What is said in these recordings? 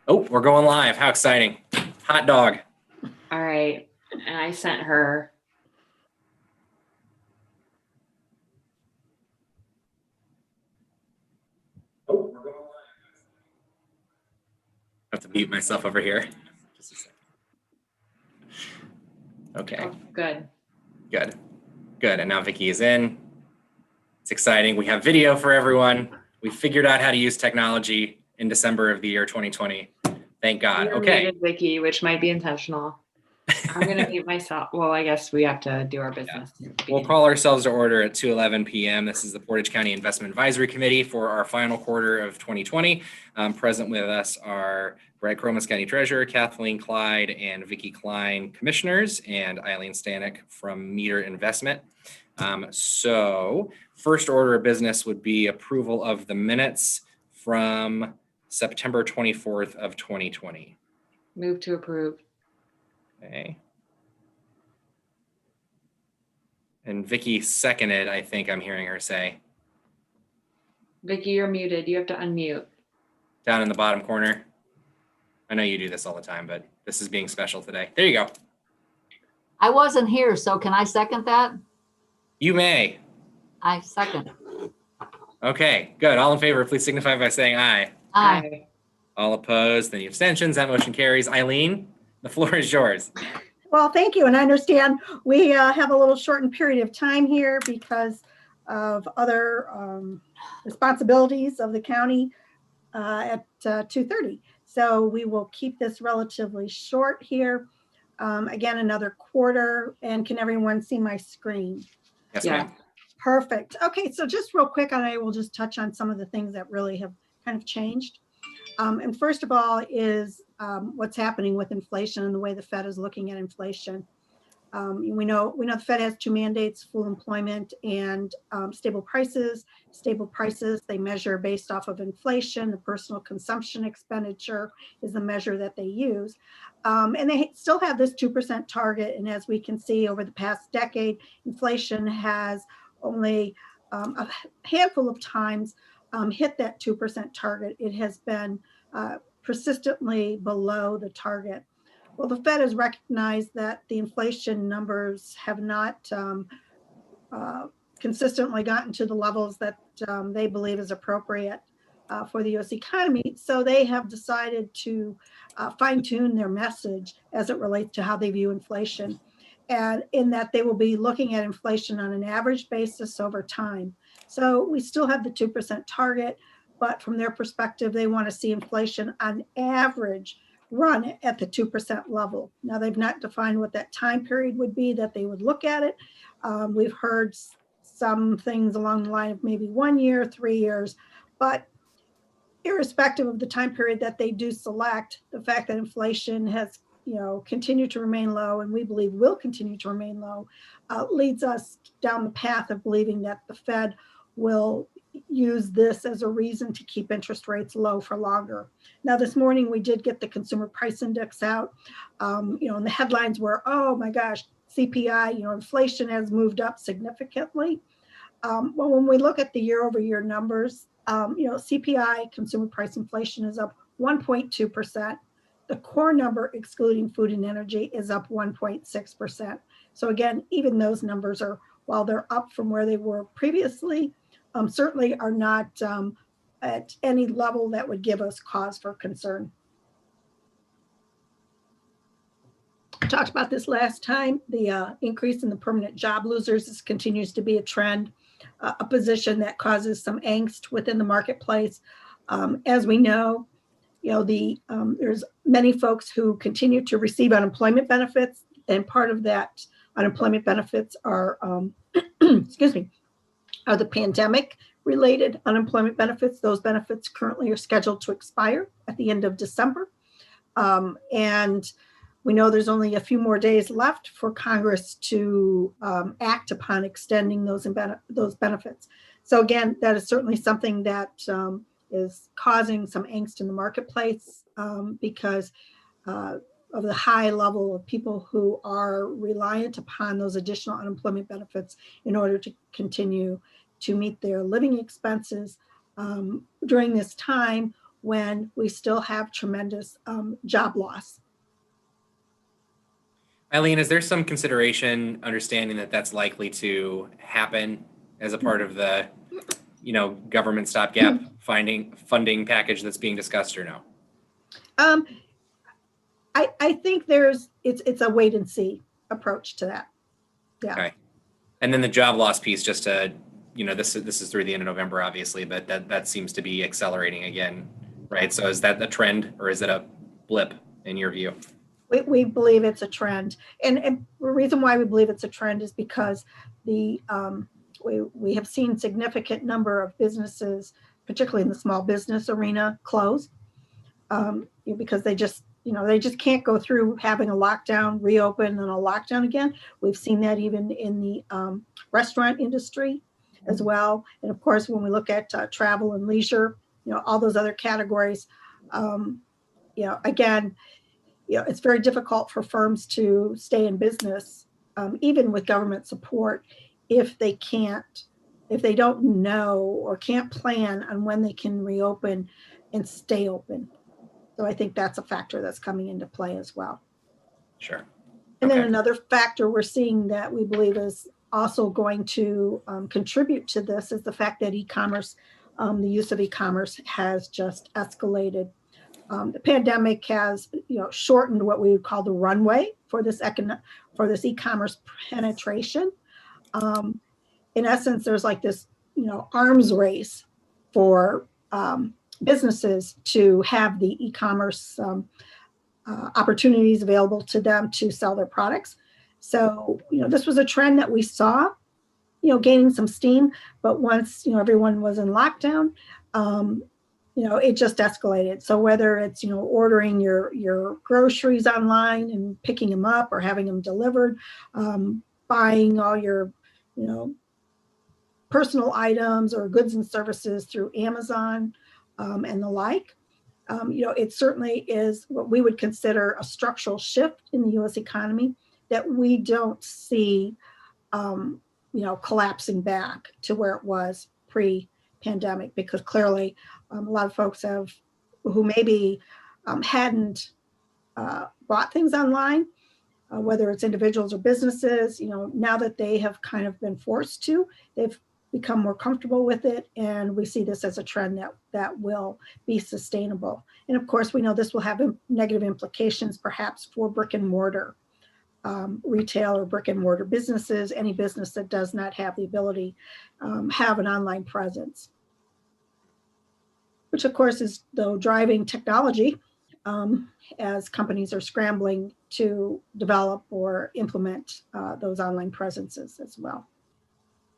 Oh, we're going live. How exciting. Hot dog. All right. And I sent her. Oh, we're going live. I have to mute myself over here. Just a second. Okay. Oh, good. Good. Good. And now Vicky is in. It's exciting. We have video for everyone. We figured out how to use technology in December of the year 2020. Thank God. You're Okay. muted, Vicky, which might be intentional. I'm going to mute myself. Well, I guess we have to do our business. Yeah. We'll call ourselves to order at 2:11 p.m. This is the Portage County Investment Advisory Committee for our final quarter of 2020. Present with us are Brett Cromas, County Treasurer, Kathleen Clyde, and Vicki Klein, Commissioners, and Eileen Stanek from Meter Investment. So first order of business would be approval of the minutes from September 24th of 2020. Move to approve. Okay. And Vicky seconded, I think I'm hearing her say. Vicky, you're muted. You have to unmute. Down in the bottom corner. I know you do this all the time, but this is being special today. There you go. I wasn't here, so can I second that? You may. I second. Okay, good. All in favor, please signify by saying aye. Aye. All opposed, any abstentions? That motion carries. Eileen, the floor is yours. Well, thank you. And I understand we have a little shortened period of time here because of other responsibilities of the county at 2:30. So we will keep this relatively short here. Again, another quarter. And can everyone see my screen? Yes, Yeah. ma'am. Perfect. Okay, so just real quick, I will just touch on some of the things that really have kind of changed. And first of all is what's happening with inflation and the way the Fed is looking at inflation. We know the Fed has two mandates: full employment and stable prices. Stable prices they measure based off of inflation. The personal consumption expenditure is the measure that they use. And they still have this 2% target. And as we can see over the past decade, inflation has only a handful of times hit that 2% target. It has been persistently below the target. Well, the Fed has recognized that the inflation numbers have not consistently gotten to the levels that they believe is appropriate for the U.S. economy. So they have decided to fine-tune their message as it relates to how they view inflation, and in that they will be looking at inflation on an average basis over time. So we still have the 2% target, but from their perspective, they want to see inflation on average run at the 2% level. Now, they've not defined what that time period would be that they would look at it. We've heard some things along the line of maybe 1 year, 3 years, but irrespective of the time period that they do select, the fact that inflation has continue to remain low, and we believe will continue to remain low, leads us down the path of believing that the Fed will use this as a reason to keep interest rates low for longer. Now, this morning we did get the consumer price index out, and the headlines were, oh my gosh, CPI, inflation has moved up significantly. Well, when we look at the year-over-year numbers, CPI, consumer price inflation, is up 1.2%. The core number, excluding food and energy, is up 1.6%. So again, even those numbers are, while they're up from where they were previously, certainly are not at any level that would give us cause for concern. I talked about this last time. The increase in the permanent job losers continues to be a trend, a position that causes some angst within the marketplace. As we know, there's many folks who continue to receive unemployment benefits, and part of that unemployment benefits are, are the pandemic related unemployment benefits. Those benefits currently are scheduled to expire at the end of December. And we know there's only a few more days left for Congress to act upon extending those benefits. So again, that is certainly something that is causing some angst in the marketplace because of the high level of people who are reliant upon those additional unemployment benefits in order to continue to meet their living expenses during this time when we still have tremendous job loss. Eileen, is there some consideration understanding that that's likely to happen as a part of the, government stopgap funding package that's being discussed, or no? I think it's a wait and see approach to that. Yeah. Okay. And then the job loss piece, just to, this is through the end of November, obviously, but that seems to be accelerating again, right? So is that a trend, or is it a blip in your view? We believe it's a trend. And the reason why we believe it's a trend is because we have seen significant number of businesses, particularly in the small business arena, close because they just can't go through having a lockdown, reopen, and a lockdown again. We've seen that even in the restaurant industry as well. And of course, when we look at travel and leisure, all those other categories, again, it's very difficult for firms to stay in business, even with government support, if they don't know or can't plan on when they can reopen and stay open. So I think that's a factor that's coming into play as well. Sure. And then another factor we're seeing that we believe is also going to contribute to this is the fact that e-commerce, the use of e-commerce has just escalated. The pandemic has, shortened what we would call the runway for this e-commerce penetration. In essence, there's like this, arms race for businesses to have the e-commerce opportunities available to them to sell their products. So, this was a trend that we saw, gaining some steam, but once, everyone was in lockdown, it just escalated. So whether it's, ordering your groceries online and picking them up or having them delivered, buying all your, personal items or goods and services through Amazon and the like, it certainly is what we would consider a structural shift in the U.S. economy that we don't see, collapsing back to where it was pre-pandemic, because clearly a lot of folks who maybe hadn't bought things online, whether it's individuals or businesses, now that they have kind of been forced to, they've become more comfortable with it. And we see this as a trend that will be sustainable. And of course, we know this will have negative implications perhaps for brick and mortar retail or brick and mortar businesses, any business that does not have the ability have an online presence, which of course is though driving technology as companies are scrambling to develop or implement those online presences as well.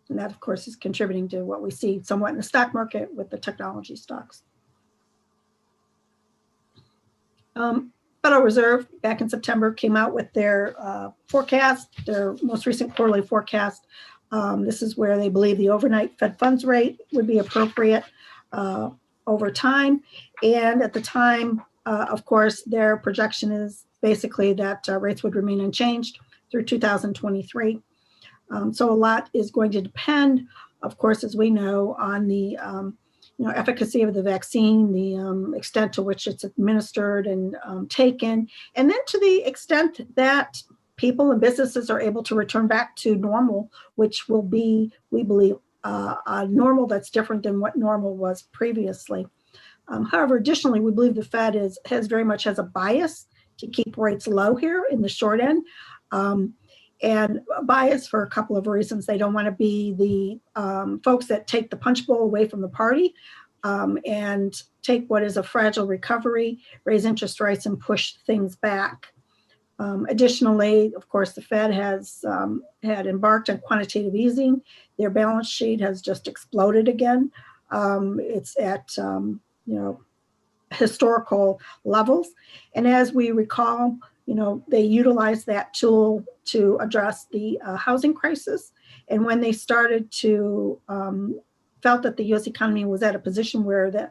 And that of course is contributing to what we see somewhat in the stock market with the technology stocks. Federal Reserve back in September came out with their forecast, their most recent quarterly forecast. This is where they believe the overnight Fed funds rate would be appropriate over time. And at the time, of course, their projection is basically that rates would remain unchanged through 2023. So a lot is going to depend, of course, as we know, on the efficacy of the vaccine, the extent to which it's administered and taken, and then to the extent that people and businesses are able to return back to normal, which will be, we believe, a normal that's different than what normal was previously. However, additionally, we believe the Fed very much has a bias to keep rates low here in the short end. And a bias for a couple of reasons. They don't want to be the folks that take the punch bowl away from the party and take what is a fragile recovery, raise interest rates, and push things back. Additionally, of course, the Fed has had embarked on quantitative easing. Their balance sheet has just exploded again. It's at historical levels. And as we recall, they utilized that tool to address the housing crisis. And when they started to felt that the U.S. economy was at a position where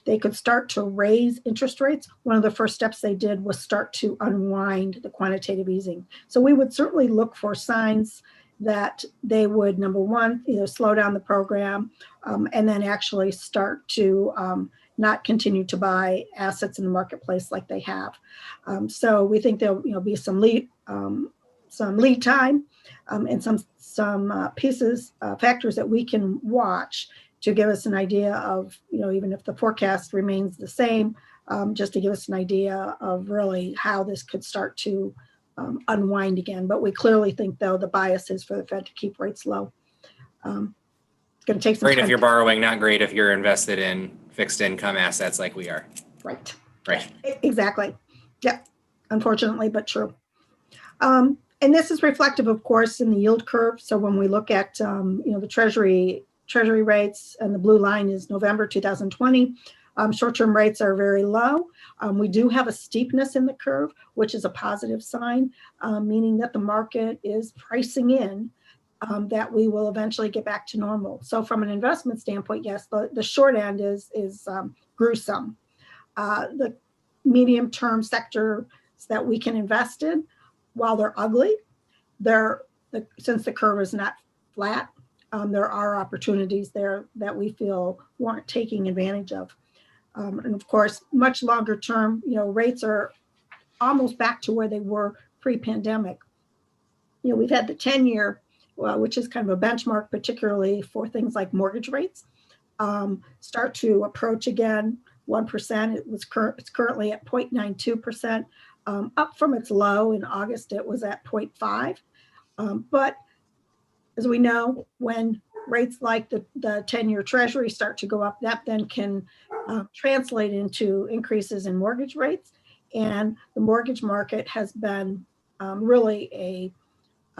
they could start to raise interest rates, one of the first steps they did was start to unwind the quantitative easing. So we would certainly look for signs that they would, number one, either slow down the program and then actually start to not continue to buy assets in the marketplace like they have. So we think there'll be some lead time and some factors that we can watch to give us an idea of, even if the forecast remains the same, just to give us an idea of really how this could start to unwind again. But we clearly think, though, the bias is for the Fed to keep rates low. It's going to take some Great time. if you're borrowing, not great if you're invested in fixed income assets like we are. Right. Right. Exactly. Yeah. Unfortunately, but true. And this is reflective, of course, in the yield curve. So when we look at, the treasury rates, and the blue line is November 2020, short-term rates are very low. We do have a steepness in the curve, which is a positive sign, meaning that the market is pricing in that we will eventually get back to normal. So from an investment standpoint, yes, the short end is gruesome. The medium-term sectors that we can invest in, while they're ugly, since the curve is not flat, there are opportunities there that we feel warrant taking advantage of. And of course, much longer term, rates are almost back to where they were pre-pandemic. We've had the 10-year, which is kind of a benchmark, particularly for things like mortgage rates, start to approach again 1%. It's currently at 0.92%, up from its low in August. It was at 0.5. But as we know, when rates like the 10-year Treasury start to go up, that then can translate into increases in mortgage rates. And the mortgage market has been really a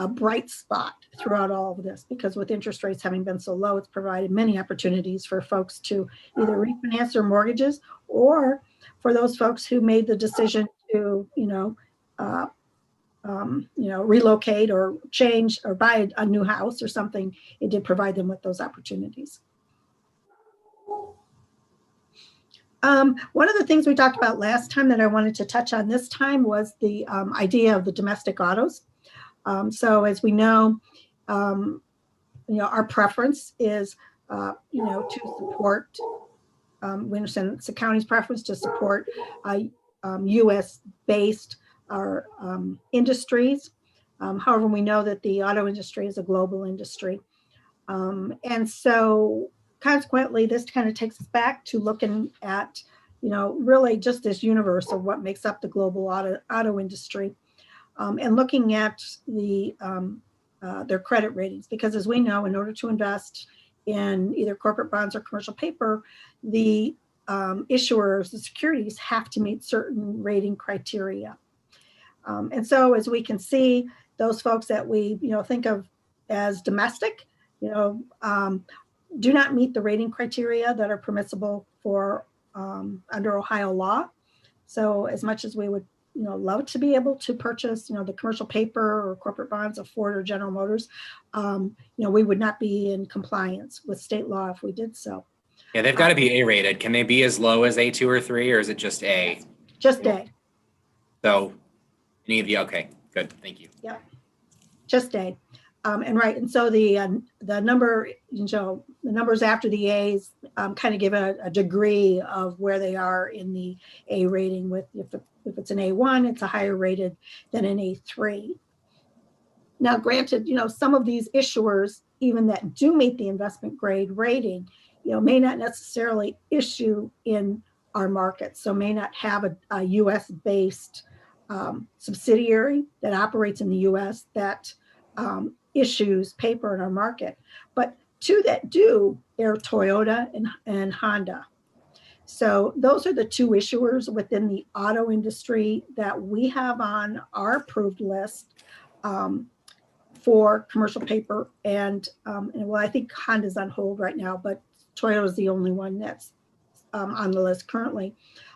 bright spot throughout all of this, because with interest rates having been so low, it's provided many opportunities for folks to either refinance their mortgages, or for those folks who made the decision to, relocate or change or buy a new house or something. It did provide them with those opportunities. One of the things we talked about last time that I wanted to touch on this time was the idea of the domestic autos. So as we know, our preference is, to support, we understand it's the county's preference to support U.S.-based our industries. However, we know that the auto industry is a global industry. And so consequently, this kind of takes us back to looking at, really just this universe of what makes up the global auto industry. And looking at their credit ratings, because as we know, in order to invest in either corporate bonds or commercial paper, the issuers, the securities, have to meet certain rating criteria. And so as we can see, those folks that we think of as domestic, do not meet the rating criteria that are permissible for under Ohio law. So as much as we would love to be able to purchase, the commercial paper or corporate bonds of Ford or General Motors, we would not be in compliance with state law if we did so. Yeah, they've got to be A-rated. Can they be as low as A2 or 3, or is it just A? Just A. So any of you, okay, good, thank you. Yeah, just A. And so the number, the numbers after the A's kind of give a degree of where they are in the A rating. With if it's an A1, it's a higher rated than an A3. Now, granted, some of these issuers, even that do meet the investment grade rating, may not necessarily issue in our market. So may not have a U.S. based subsidiary that operates in the U.S. that issues paper in our market. But two that do are Toyota and Honda. So those are the two issuers within the auto industry that we have on our approved list for commercial paper. And well, I think Honda's on hold right now, but Toyota is the only one that's on the list currently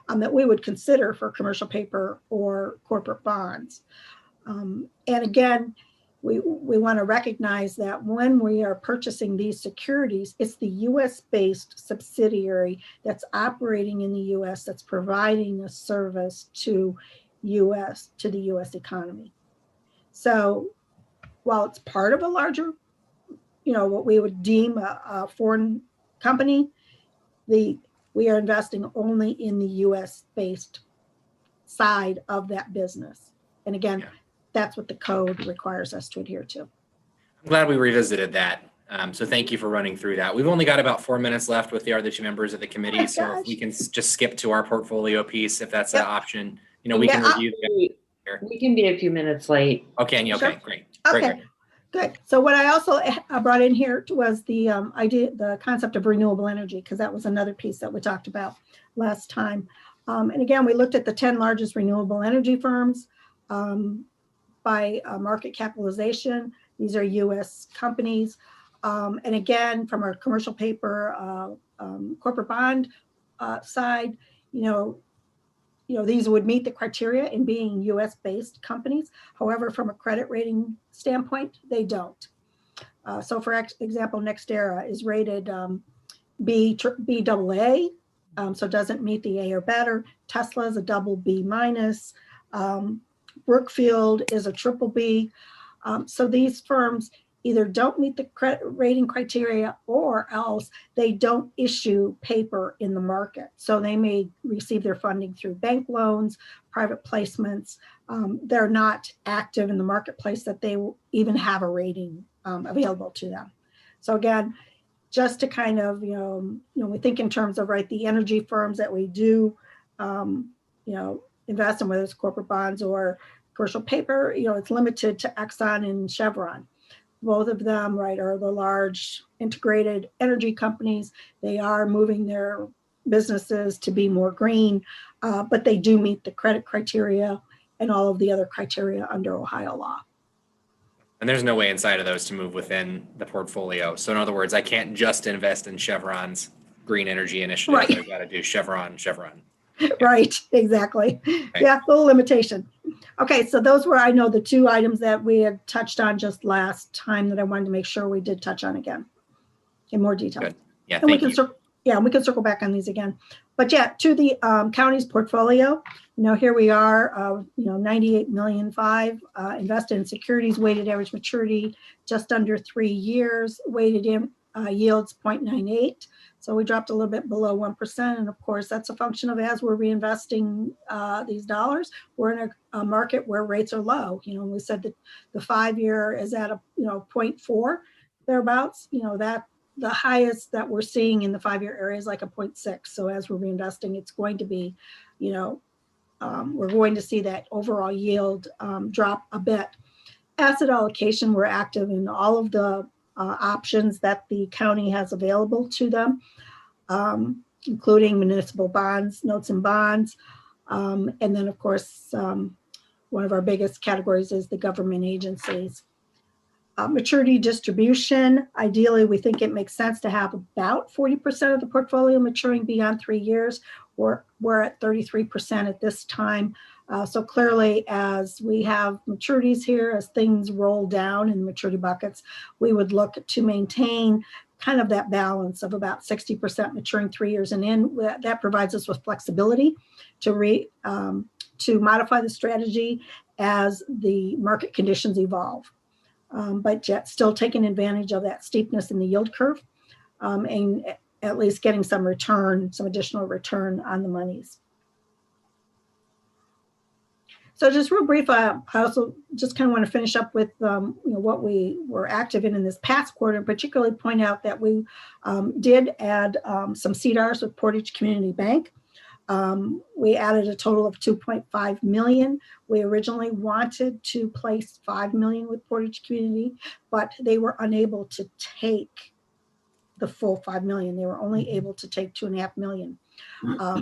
that we would consider for commercial paper or corporate bonds. And again, we want to recognize that when we are purchasing these securities, it's the U.S.-based subsidiary that's operating in the U.S. that's providing a service to the U.S. economy. So while it's part of a larger, what we would deem a foreign company, the we are investing only in the US based side of that business. And again, Yeah. that's what the code requires us to adhere to. I'm glad we revisited that. So thank you for running through that. We've only got about 4 minutes left with the other two members of the committee. my So if gosh. we can just skip to our portfolio piece, if that's an Yep. option, you know, we can Yeah, review the. We can be a few minutes late. Okay, Sure. okay, great. Great, Okay, great. good. So what I also brought in here was the idea, the concept of renewable energy, because that was another piece that we talked about last time. And again, we looked at the 10 largest renewable energy firms by market capitalization. These are US companies. And again, from our commercial paper, corporate bond side, these would meet the criteria in being US based companies. However, from a credit rating standpoint, they don't. So for example, NextEra is rated BAA, so doesn't meet the A or better. Tesla is a double B minus. Brookfield is a triple B. So these firms either don't meet the credit rating criteria or else they don't issue paper in the market. So they may receive their funding through bank loans, private placements. They're not active in the marketplace that they will even have a rating available to them. So again, just to kind of, we think in terms of, right, the energy firms that we do, invest in, whether it's corporate bonds or commercial paper, it's limited to Exxon and Chevron. Both of them, right, are the large integrated energy companies. They are moving their businesses to be more green, but they do meet the credit criteria and all of the other criteria under Ohio law. And there's no way inside of those to move within the portfolio. So in other words, I can't just invest in Chevron's green energy initiative. Right. I've got to do Chevron. Right, exactly. Okay. Yeah, little limitation. Okay, so those were, I know, the two items that we had touched on just last time that I wanted to make sure we did touch on again in more detail. Good. Yeah, and thank you. We can circle back on these again. But yeah, to the county's portfolio, here we are, 98.5 million invested in securities, weighted average maturity just under 3 years, weighted in yields 0.98. So we dropped a little bit below 1%. And of course, that's a function of, as we're reinvesting these dollars, we're in a market where rates are low. We said that the 5-year is at a 0.4 thereabouts. That the highest that we're seeing in the 5-year area is like a 0.6. So as we're reinvesting, it's going to be, we're going to see that overall yield drop a bit. Asset allocation, we're active in all of the options that the county has available to them, including municipal bonds, notes and bonds. And then, of course, one of our biggest categories is the government agencies. Maturity distribution, ideally, we think it makes sense to have about 40% of the portfolio maturing beyond 3 years. We're at 33% at this time. So clearly, as we have maturities here, as things roll down in maturity buckets, we would look to maintain kind of that balance of about 60% maturing 3 years and in. That provides us with flexibility to modify the strategy as the market conditions evolve. But yet still taking advantage of that steepness in the yield curve and at least getting some additional return on the monies. So just real brief, I also just kind of want to finish up with what we were active in this past quarter, and particularly point out that we did add some CDRS with Portage Community Bank. We added a total of 2.5 million. We originally wanted to place 5 million with Portage Community, but they were unable to take the full 5 million. They were only able to take 2.5 million.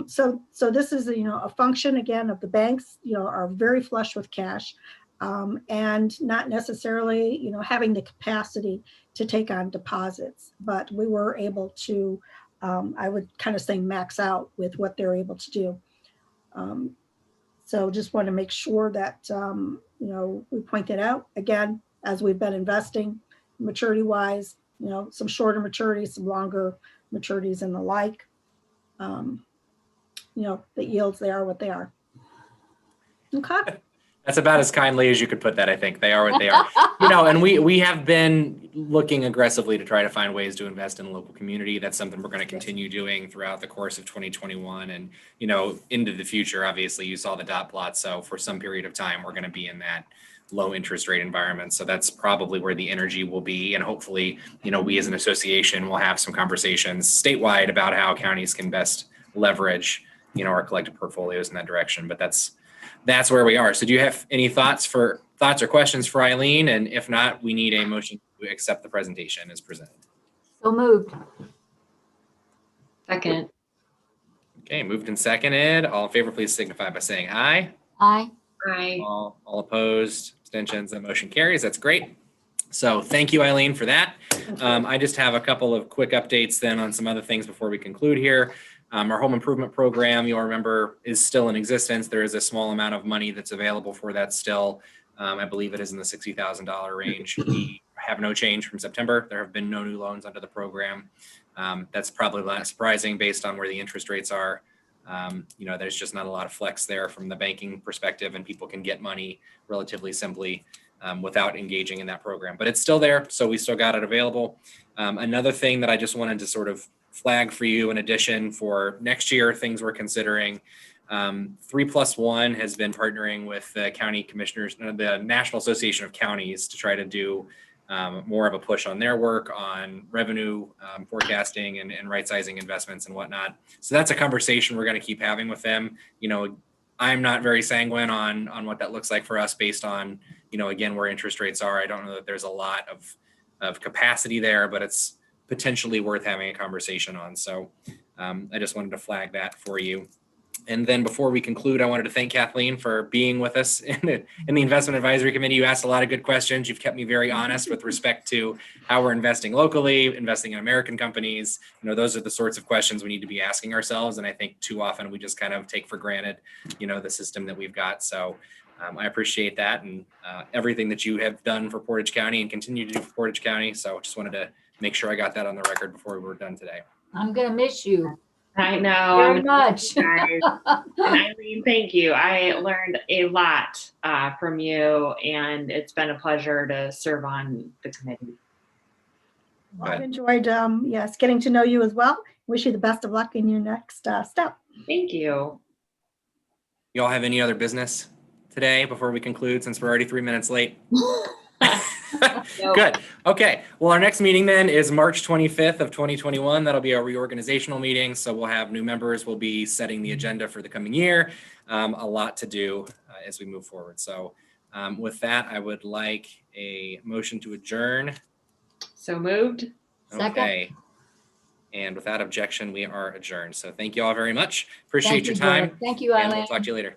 So this is a function again of the banks are very flush with cash and not necessarily having the capacity to take on deposits, but we were able to I would kind of say max out with what they're able to do. So just want to make sure that we point that out again as we've been investing maturity wise, some shorter maturities, some longer maturities and the like. The yields, they are what they are. Okay. That's about as kindly as you could put that, I think. They are what they are. And we have been looking aggressively to try to find ways to invest in the local community. That's something we're going to continue doing throughout the course of 2021 and, into the future. Obviously, you saw the dot plot. So for some period of time, we're going to be in that low interest rate environment. So that's probably where the energy will be. And hopefully, we as an association will have some conversations statewide about how counties can best leverage, our collective portfolios in that direction. But that's where we are. So do you have any thoughts or questions for Eileen? And if not, we need a motion to accept the presentation as presented. So moved. Second. Okay, moved and seconded. All in favor, please signify by saying aye. Aye. Aye. All opposed, abstentions, that motion carries. That's great. So thank you, Eileen, for that. I just have a couple of quick updates then on some other things before we conclude here. Our home improvement program, you'll remember, is still in existence. There is a small amount of money that's available for that still. I believe it is in the $60,000 range. We have no change from September. There have been no new loans under the program. That's probably not surprising based on where the interest rates are. There's just not a lot of flex there from the banking perspective, and people can get money relatively simply without engaging in that program. But it's still there, so we still got it available. Another thing that I just wanted to sort of flag for you in addition for next year, things we're considering. 3+1 has been partnering with the county commissioners, the National Association of Counties, to try to do more of a push on their work on revenue forecasting and right-sizing investments and whatnot. So that's a conversation we're going to keep having with them. I'm not very sanguine on what that looks like for us based on, again, where interest rates are. I don't know that there's a lot of capacity there, but it's potentially worth having a conversation on. So I just wanted to flag that for you. And then before we conclude, I wanted to thank Kathleen for being with us in the Investment Advisory Committee. You asked a lot of good questions. You've kept me very honest with respect to how we're investing locally, investing in American companies. Those are the sorts of questions we need to be asking ourselves. And I think too often we just kind of take for granted, the system that we've got. So I appreciate that and everything that you have done for Portage County and continue to do for Portage County. So just wanted to make sure I got that on the record before we were done today. I'm going to miss you I know. very much. And Eileen, thank you. I learned a lot from you, and it's been a pleasure to serve on the committee. Well, I've enjoyed, getting to know you as well. Wish you the best of luck in your next step. Thank you. You all have any other business today before we conclude, since we're already 3 minutes late? Nope. Good. Okay. Well, our next meeting then is March 25th of 2021. That'll be our reorganizational meeting. So we'll have new members. We'll be setting the agenda for the coming year. A lot to do as we move forward. So with that, I would like a motion to adjourn. So moved. Okay. And without objection, we are adjourned. So thank you all very much. Appreciate Thank your you, time. Jared. Thank you, And Eileen. we'll talk to you later.